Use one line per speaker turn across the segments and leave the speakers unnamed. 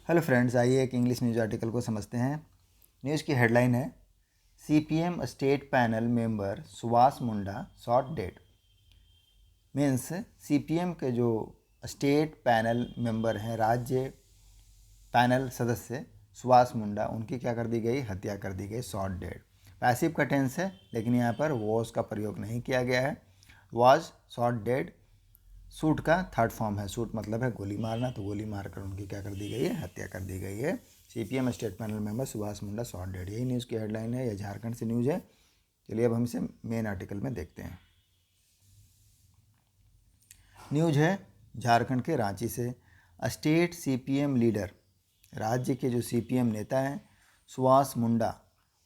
Hello friends, आइए एक English news article को समझते हैं। न्यूज़ की हेडलाइन है CPM state panel member Subhash Munda shot dead. Means CPM के जो स्टेट पैनल मेंबर हैं, राज्य पैनल सदस्य सुभाष मुंडा, उनकी क्या कर दी गई, हत्या कर दी गई, शॉट डेड। पैसिव का टेंस है, लेकिन यहाँ पर वॉज का प्रयोग नहीं किया गया है। Was, shot dead. शूट का थर्ड फॉर्म है, शूट मतलब है गोली मारना, तो गोली मारकर उनकी क्या कर दी गई है, हत्या कर दी गई है। CPM state panel member Subhash Munda shot dead, यही न्यूज़ की हेडलाइन है। यह झारखंड से न्यूज़ है। चलिए अब हम इसे मेन आर्टिकल में देखते हैं। न्यूज़ है झारखंड के रांची से। स्टेट सीपीएम लीडर, राज्य के जो सीपीएम नेता हैं सुभाष मुंडा,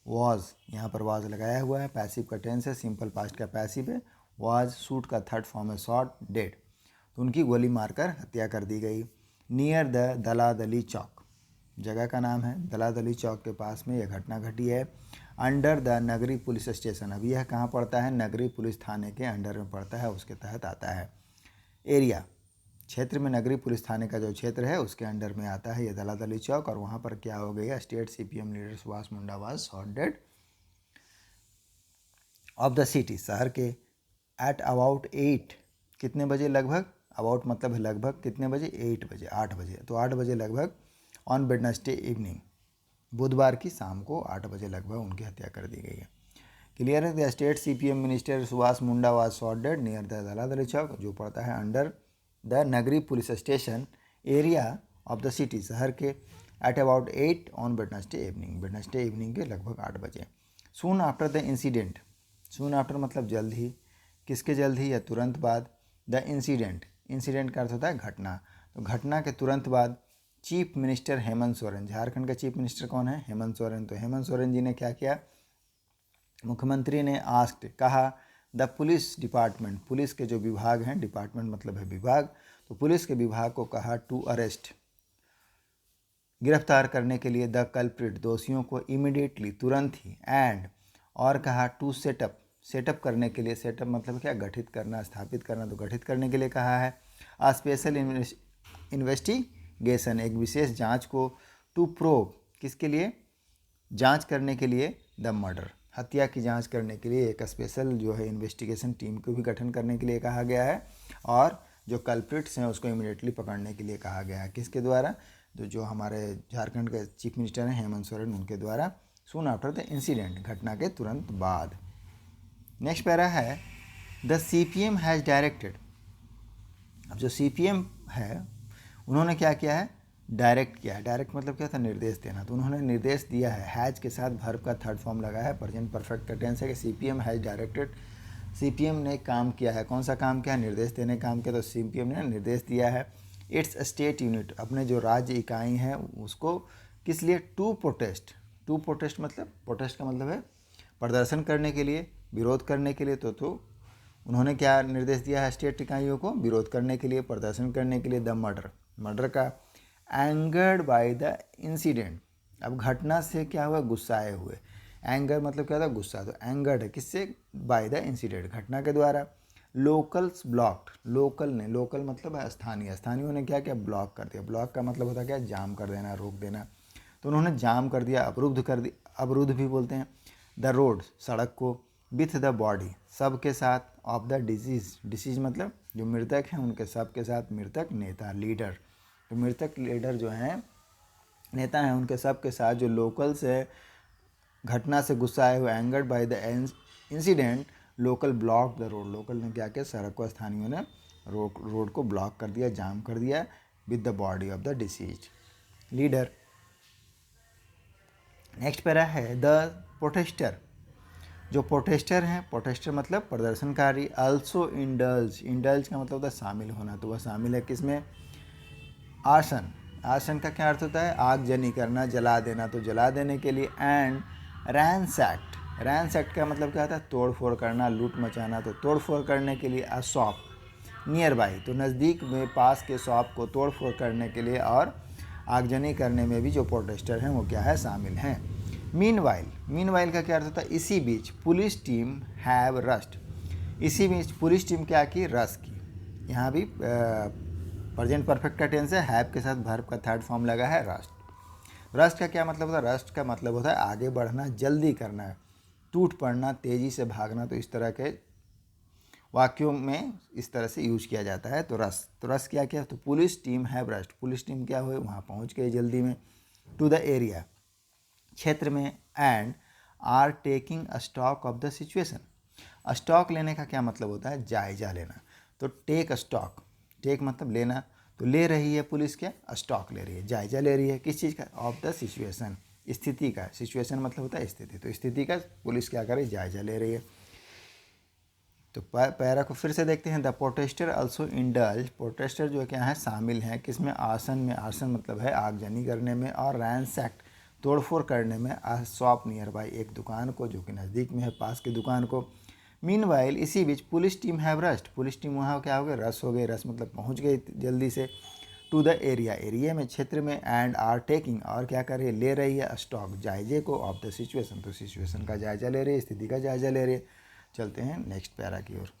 वॉज, यहाँ पर वॉज लगाया हुआ है। पैसिव का टेंस है, सिंपल पास्ट का पैसिव है। वॉज, शूट का थर्ड फॉर्म है, शॉट डेड, तो उनकी गोली मारकर हत्या कर दी गई। नियर द दलादली चौक, जगह का नाम है, दलादली चौक के पास में यह घटना घटी है। Under the Nagri police station, अब यह कहाँ पड़ता है, नगरी पुलिस थाने के अंडर में पड़ता है, उसके तहत आता है। एरिया, क्षेत्र में नगरी पुलिस थाने का जो क्षेत्र है उसके अंडर में आता है यह दलादली चौक। और वहाँ पर क्या हो गया, state CPM leader Subhash Munda was shot dead of the city, शहर के। एट अबाउट 8, कितने बजे, लगभग, अबाउट मतलब है लगभग, कितने बजे, 8 बजे, 8 बजे, तो 8 बजे लगभग। ऑन वेडनेसडे इवनिंग, बुधवार की शाम को 8 बजे लगभग उनकी हत्या कर दी गई है। क्लियर है। The state CPM minister Subhash Munda was shot dead near the Daladali Chowk, जो पड़ता है under the Nagri police station area of the city, शहर के। At about 8 on Wednesday evening, Wednesday evening के लगभग 8 बजे। Soon after the incident, soon after मतलब जल्द ही, किसके जल्द ही, या तुरंत बाद। द इंसिडेंट, इंसिडेंट का अर्थ होता है घटना, तो घटना के तुरंत बाद चीफ मिनिस्टर हेमंत सोरेन, झारखंड का चीफ मिनिस्टर कौन है, हेमंत सोरेन, तो हेमंत सोरेन जी ने क्या किया, मुख्यमंत्री ने आस्क्ड, कहा, द पुलिस डिपार्टमेंट, पुलिस के जो विभाग हैं, डिपार्टमेंट मतलब है विभाग, तो पुलिस के विभाग को कहा टू अरेस्ट, गिरफ्तार करने के लिए, द कल्प्रिट, दोषियों को, इमीडिएटली, तुरंत ही, एंड, और कहा टू सेटअप, सेटअप करने के लिए, सेटअप मतलब क्या, गठित करना, स्थापित करना, तो गठित करने के लिए कहा है। आ स्पेशल इन्वेस्टिगेशन, एक विशेष जांच को, टू प्रोब, किसके लिए, जांच करने के लिए, द मर्डर, हत्या की जांच करने के लिए एक स्पेशल जो है इन्वेस्टिगेशन टीम को भी गठन करने के लिए कहा गया है। और जो कल्प्रिट्स हैं उसको इमीडिएटली पकड़ने के लिए कहा गया है, किसके द्वारा, तो जो हमारे झारखंड के चीफ मिनिस्टर हैं हेमंत सोरेन, उनके द्वारा। सून आफ्टर द इंसिडेंट, घटना के तुरंत बाद। नेक्स्ट पैरा है द सीपीएम हैज़ डायरेक्टेड, अब जो सीपीएम है उन्होंने क्या किया है, डायरेक्ट किया है। डायरेक्ट मतलब क्या था, निर्देश देना, तो उन्होंने निर्देश दिया है। हैज़ के साथ वर्ब का थर्ड फॉर्म लगा है, प्रेजेंट परफेक्ट का टेंस है कि सीपीएम हैज़ डायरेक्टेड, सीपीएम ने काम किया है। कौन सा काम किया है, निर्देश देने काम किया, तो सीपीएम ने निर्देश दिया है इट्स स्टेट यूनिट, अपने जो राज्य इकाई हैं उसको, किस लिए, टू प्रोटेस्ट, टू प्रोटेस्ट मतलब, प्रोटेस्ट का मतलब है प्रदर्शन करने के लिए, विरोध करने के लिए, तो उन्होंने क्या निर्देश दिया है, स्टेट इकाइयों को विरोध करने के लिए, प्रदर्शन करने के लिए। द मर्डर, मर्डर का। एंगर्ड बाय द इंसिडेंट, अब घटना से क्या हुआ, गुस्साए हुए, एंगर मतलब क्या था, गुस्सा, तो एंगर्ड है किससे, बाय द इंसिडेंट, घटना के द्वारा। लोकल्स ब्लॉक्ड, लोकल ने, लोकल मतलब है स्थानीय, स्थानीयों ने क्या किया, ब्लॉक कर दिया। ब्लॉक का मतलब होता है क्या, जाम कर देना, रोक देना, तो उन्होंने जाम कर दिया, अवरुद्ध कर दिया, अवरुद्ध भी बोलते हैं। द रोड, सड़क को। विथ द बॉडी, सबके साथ। ऑफ द डिजीज, डिसीज मतलब जो मृतक हैं उनके सबके साथ, मृतक नेता, लीडर, तो मृतक लीडर जो हैं, नेता हैं, उनके सबके साथ। जो लोकल्स है, घटना से गुस्साए हुए, angered by the incident, local block the road, local ने क्या किया, सड़क को, स्थानीयों ने रोड को ब्लॉक कर दिया, जाम कर दिया। With the body of the disease leader. Next para है द प्रोटेस्टर, जो प्रोटेस्टर हैं, प्रोटेस्टर मतलब प्रदर्शनकारी। आल्सो इंडल्ज, इंडल्ज का मतलब होता है शामिल होना, तो वह शामिल है किसमें, आसन, आसन का क्या अर्थ होता है, आगजनी करना, जला देना, तो जला देने के लिए। एंड रैंसैक्ट, रैंसैक्ट का मतलब क्या होता है, तोड़ फोड़ करना, लूट मचाना, तो तोड़ फोड़ करने के लिए। अ शॉप, नियर बाई, तो नज़दीक में पास के शॉप को तोड़ फोड़ करने के लिए और आगजनी करने में भी जो प्रोटेस्टर हैं वो क्या है, शामिल हैं। मीनवाइल, मीनवाइल का क्या अर्थ होता है, इसी बीच। पुलिस टीम हैव रस्ट, इसी बीच पुलिस टीम क्या की, रश की, यहाँ भी प्रेजेंट परफेक्ट का टेंस है, हैव के साथ वर्ब का थर्ड फॉर्म लगा है रस्ट। रस्ट का क्या मतलब होता है? रस्ट का मतलब होता है आगे बढ़ना, जल्दी करना, टूट पड़ना, तेज़ी से भागना। तो इस तरह के वाक्यों में इस तरह से यूज किया जाता है। तो रस क्या किया? तो police team have rushed, police team क्या हुई? वहाँ पहुँच गई जल्दी में। टू द एरिया, क्षेत्र में। And are taking a stock of the situation. Stock लेने का क्या मतलब होता है? जायजा लेना। तो टेक स्टॉक, टेक मतलब लेना, तो ले रही है पुलिस क्या? स्टॉक ले रही है, जायजा ले रही है किस चीज़ का? ऑफ द सिचुएशन, स्थिति का। सिचुएशन मतलब होता है स्थिति, तो स्थिति का पुलिस क्या कर रही है? जायजा ले रही है। तो पैरा को फिर से देखते हैं। The protester also indulge, protester जो क्या है? शामिल हैं किसमें? आर्सन में। आर्सन मतलब है आगजनी करने में, और रैंसैक्ट तोड़फोड़ करने में। आ शॉप नियर बाई, एक दुकान को जो कि नज़दीक में है, पास की दुकान को। मीनवाइल, इसी बीच police team have rushed, police team वहाँ क्या हो गई? रस हो गई। रस मतलब पहुँच गई जल्दी से। टू द एरिया, एरिया में, क्षेत्र में। एंड आर टेकिंग, और क्या कर रही है? ले रही है स्टॉक, जायजे को, ऑफ द सिचुएशन, तो सिचुएशन का जायजा ले रही है, स्थिति का जायजा ले रही है। चलते हैं नेक्स्ट पैरा की ओर।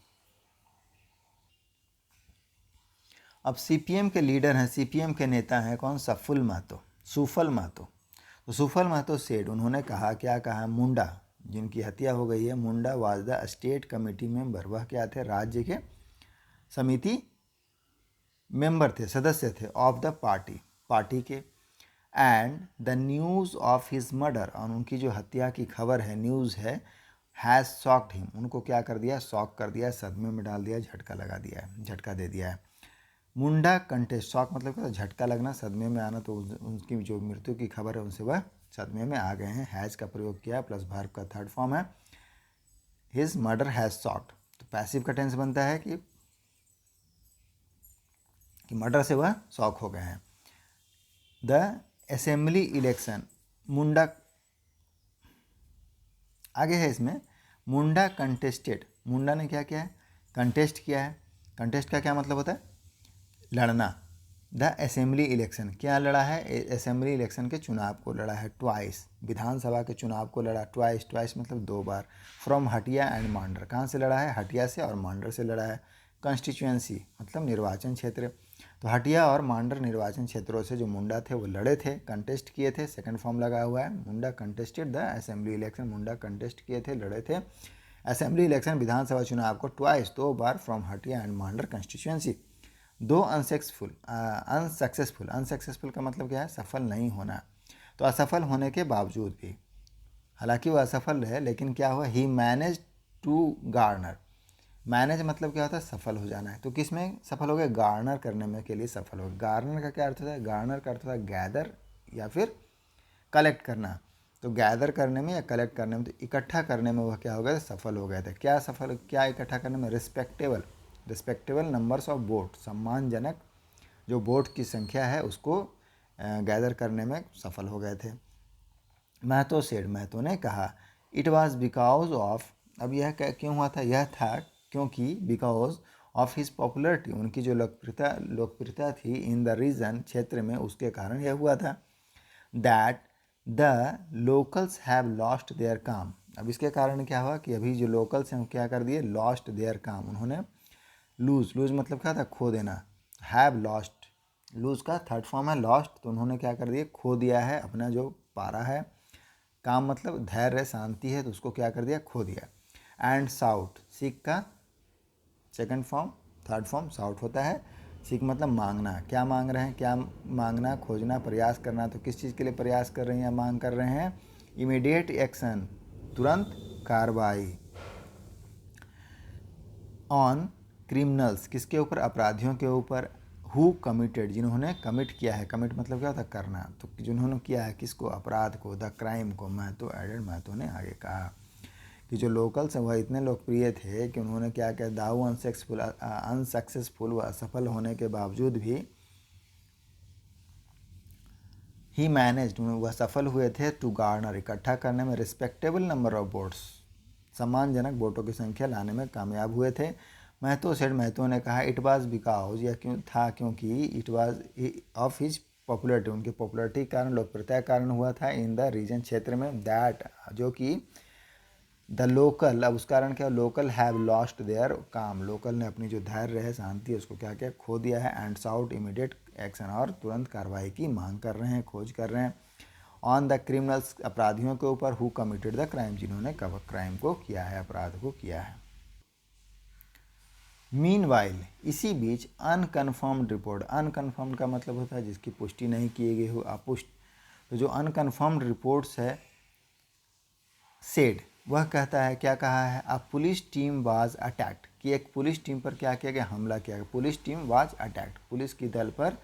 अब सीपीएम के लीडर हैं, सीपीएम के नेता हैं कौन? सफुल महतो, सुफल महतो। तो सुफल महतो सेड, उन्होंने कहा, क्या कहा? मुंडा, जिनकी हत्या हो गई है, Munda was the state committee member, वह क्या थे? राज्य के समिति मेंबर थे, सदस्य थे। ऑफ द पार्टी, पार्टी के। And the news of his murder, और उनकी जो हत्या की खबर है, न्यूज़ है, हैज़ शॉक्ड हिम, उनको क्या कर दिया? शॉक कर दिया, सदमे में डाल दिया, झटका लगा दिया है, झटका दे दिया है। मुंडा कंटेस्ट, शॉक मतलब क्या? झटका लगना, सदमे में आना। तो उनकी जो मृत्यु की खबर है उनसे वह सदमे में आ गए हैं। हैज़ का प्रयोग किया, प्लस वर्ब का थर्ड फॉर्म है। हिज मर्डर हैज़ शॉक्ड, तो पैसिव का टेंस बनता है कि मर्डर से वह शॉक हो गए हैं। द असेंबली इलेक्शन, मुंडा आगे है इसमें, मुंडा कंटेस्टेड, मुंडा ने क्या किया है? कंटेस्ट किया है। कंटेस्ट का क्या मतलब होता है? लड़ना। द असेंबली इलेक्शन, क्या लड़ा है? असेंबली इलेक्शन के चुनाव को लड़ा है। ट्वाइस, विधानसभा के चुनाव को लड़ा। ट्वाइस, ट्वाइस मतलब दो बार। फ्रॉम हटिया एंड मांडर, कहाँ से लड़ा है? हटिया से और मांडर से लड़ा है। कंस्टिट्यूएंसी मतलब निर्वाचन क्षेत्र। तो हटिया और मांडर निर्वाचन क्षेत्रों से जो मुंडा थे वो लड़े थे, कंटेस्ट किए थे। सेकंड फॉर्म लगा हुआ है, Munda contested the assembly election, Munda contest किए थे, लड़े थे असेंबली इलेक्शन, विधानसभा चुनाव को। ट्वाइस, दो बार। From Hatia and Mandar constituency. दो अनसक्सेसफुल, अनसक्सेसफुल का मतलब क्या है? सफल नहीं होना। तो असफल होने के बावजूद भी, हालांकि वो असफल रहे, लेकिन क्या हुआ? ही मैनेज टू गार्नर, मैनेज मतलब क्या होता है? सफल हो जाना है। तो किस में सफल हो गए? गार्नर करने में के लिए सफल हो गए। गार्नर का क्या अर्थ होता है? गार्नर का अर्थ होता है गैदर या फिर कलेक्ट करना। तो गैदर करने में या कलेक्ट करने में, तो इकट्ठा करने में वह क्या हो गया? सफल हो गए थे। क्या सफल, क्या इकट्ठा करने में? रिस्पेक्टेबल नंबर्स ऑफ वोट, सम्मानजनक जो वोट की संख्या है उसको गैदर करने में सफल हो गए थे। महतो सेड, महतो ने कहा, इट वॉज बिकॉज ऑफ, अब यह क्यों हुआ था? यह था क्योंकि बिकॉज ऑफ हिज पॉपुलरिटी, उनकी जो लोकप्रियता थी, इन द रीजन, क्षेत्र में, उसके कारण यह हुआ था। That the locals have lost their काम, अब इसके कारण क्या हुआ कि अभी जो लोकल्स हैं वो क्या कर दिए? लॉस्ट देयर काम, उन्होंने लूज मतलब क्या था? खो देना। हैव लॉस्ट, लूज का थर्ड फॉर्म है लॉस्ट, तो उन्होंने क्या कर दिया? खो दिया है अपना जो पारा है। काम मतलब धैर्य, शांति है, तो उसको क्या कर दिया? खो दिया। एंड साउट, सीख का second form, third form sought होता है। सीख मतलब मांगना, क्या मांग रहे हैं? क्या मांगना? खोजना, प्रयास करना। तो किस चीज़ के लिए प्रयास कर रहे हैं या मांग कर रहे हैं? इमीडिएट एक्शन, तुरंत कार्रवाई। ऑन क्रिमिनल्स, किसके ऊपर? अपराधियों के ऊपर। हु कमिटेड, जिन्होंने कमिट किया है। कमिट मतलब क्या होता है? करना। तो जिन्होंने किया है किसको? अपराध को, द क्राइम को। महतो एडेड, महतो ने आगे कहा कि जो लोकल्स हैं वह इतने लोकप्रिय थे कि उन्होंने क्या किया? दाऊ अनसक्सेसफुल, व असफल होने के बावजूद भी, ही मैनेज्ड, वह सफल हुए थे, टू गार्नर, इकट्ठा करने में, रिस्पेक्टेबल नंबर ऑफ वोट्स, सम्मानजनक वोटों की संख्या लाने में कामयाब हुए थे। महतो सेड, महतो ने कहा, इट वाज बिकॉज, यह क्यों था? क्योंकि it was of his popularity, उनकी पॉपुलरिटी के कारण, लोकप्रियता के कारण हुआ था। इन द रीजन, क्षेत्र में। दैट, जो कि द लोकल, अब उस कारण क्या, लोकल हैव लॉस्ट देयर काम, लोकल ने अपनी जो धैर्य है, शांति है, उसको क्या क्या खो दिया है। एंड साउट इमीडिएट एक्शन, और तुरंत कार्रवाई की मांग कर रहे हैं, खोज कर रहे हैं। ऑन द क्रिमिनल्स, अपराधियों के ऊपर, हु कमिटेड द क्राइम, जिन्होंने क्राइम को किया है, अपराध को किया है। मीनवाइल, इसी बीच, अनकन्फर्म्ड रिपोर्ट, अनकन्फर्म्ड का मतलब होता है जिसकी पुष्टि नहीं की गई हो, अपुष्ट। तो जो अनकन्फर्म्ड रिपोर्ट्स है, सेड, वह कहता है, क्या कहा है, अ पुलिस टीम वाज अटैक्ड, कि एक पुलिस टीम पर क्या किया गया, हमला किया गया। Police team was attacked, police की दल पर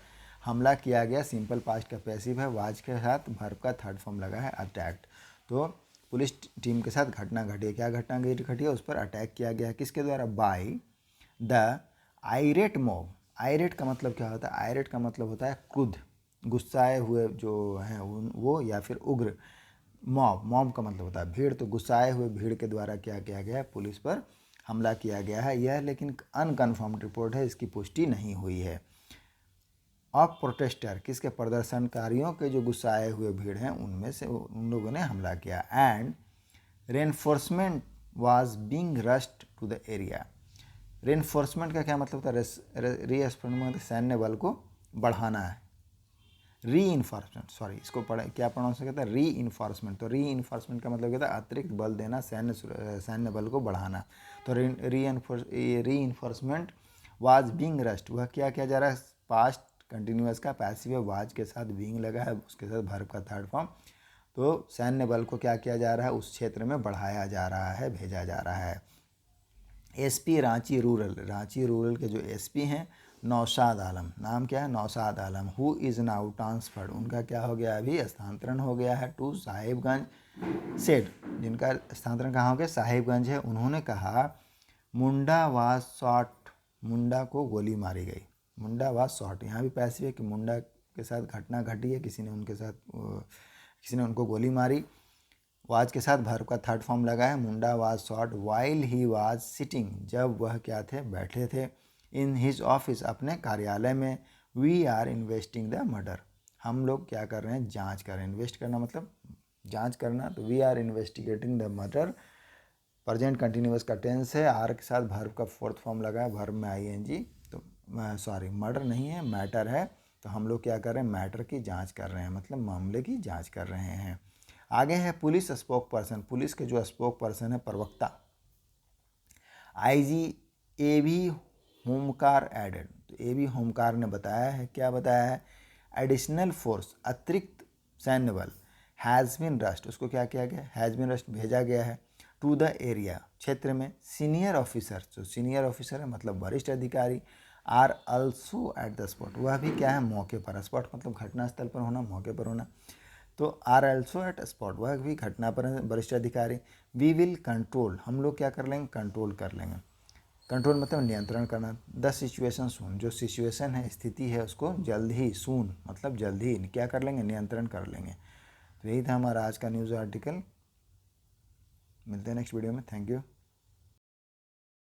हमला किया गया। सिंपल पास्ट का पैसिव है, वाज के साथ वर्ब का थर्ड फॉर्म लगा है, अटैक्ड। तो पुलिस टीम के साथ घटना घटी है, क्या घटना घटी है, उस पर अटैक किया गया, किसके द्वारा, बाय द आयरेट मॉब। आयरेट का मतलब क्या होता है, आयरेट का मतलब होता है क्रुद्ध, गुस्साए हुए जो हैं वो, या फिर उग्र। मॉब, मॉब का मतलब होता है भीड़, तो गुस्साए हुए भीड़ के द्वारा क्या किया गया है, पुलिस पर हमला किया गया है। यह लेकिन अनकन्फर्म्ड रिपोर्ट है, इसकी पुष्टि नहीं हुई है। ऑफ प्रोटेस्टर, किसके, प्रदर्शनकारियों के जो गुस्साए हुए भीड़ हैं उनमें से उन लोगों ने हमला किया। And reinforcement was being rushed to the area. Reinforcement का क्या मतलब होता है, रीएन्फोर्समेंट, सैन्य बल को बढ़ाना है। री इन्फोर्समेंट, सॉरी, इसको क्या प्रोनाउंस कहता है, री इन्फोर्समेंट। तो री इन्फोर्समेंट का मतलब कहता है अतिरिक्त बल देना, सैन्य बल को बढ़ाना। तो री इन्फोर्समेंट वाज बीइंग रश्ड, वह क्या किया जा रहा है, पास्ट कंटिन्यूअस का पैसिव है, वाज के साथ बीइंग लगा है, उसके साथ वर्ब का थर्ड फॉर्म। तो सैन्य बल को क्या किया जा रहा है, उस क्षेत्र में बढ़ाया जा रहा है, भेजा जा रहा है। SP Ranchi rural, Ranchi rural के जो एसपी हैं नौशाद आलम, नाम क्या है, Naushad Alam, who is now transferred, उनका क्या हो गया, अभी स्थानांतरण हो गया है, टू साहिबगंज। सेड, जिनका स्थानांतरण कहाँ हो गया, साहिबगंज है। उन्होंने कहा, मुंडा वाज शॉट, मुंडा को गोली मारी गई। मुंडा वाज शॉट, यहाँ भी पैसिव है कि मुंडा के साथ घटना घटी है, किसी ने उनको गोली मारी। वाज के साथ वर्ब का थर्ड फॉर्म लगा है, Munda was shot while he was sitting, जब वह क्या थे, बैठे थे। इन हिज ऑफिस, अपने कार्यालय में। We are investing the murder, हम लोग क्या कर रहे हैं, जांच कर रहे हैं। इन्वेस्ट करना मतलब जांच करना, तो we are investigating the murder, present continuous का टेंस है, आर के साथ वर्ब का फोर्थ फॉर्म लगा है, वर्ब में आईएनजी। तो सॉरी, मर्डर नहीं है, मैटर है। तो हम लोग क्या कर रहे हैं, मैटर की जांच कर रहे हैं, मतलब मामले की जांच कर रहे हैं। आगे है पुलिस स्पोक पर्सन, पुलिस के जो स्पोक पर्सन है, प्रवक्ता, आईजी ए बी होमकार एडेड। तो ए बी होमकार ने बताया है, क्या बताया है, एडिशनल फोर्स, अतिरिक्त सैन्य बल, हैज़ बिन रश्ड, उसको क्या किया गया, हैज़ बिन रश्ड, भेजा गया है, टू द एरिया, क्षेत्र में। सीनियर ऑफिसर, जो सीनियर ऑफिसर है मतलब वरिष्ठ अधिकारी, are also at the spot, वह भी क्या है, मौके पर। स्पॉट मतलब घटनास्थल पर होना, मौके पर होना। तो आर ऑल्सो एट स्पॉट, वह भी घटना पर वरिष्ठ अधिकारी। वी विल कंट्रोल, हम लोग क्या कर लेंगे, कंट्रोल कर लेंगे। कंट्रोल मतलब नियंत्रण करना। द सिचुएशन सून, जो सिचुएशन है, स्थिति है, उसको जल्द ही, सून मतलब जल्द ही क्या कर लेंगे, नियंत्रण कर लेंगे। तो यही था हमारा आज का न्यूज़ आर्टिकल। मिलते हैं नेक्स्ट वीडियो में, थैंक यू।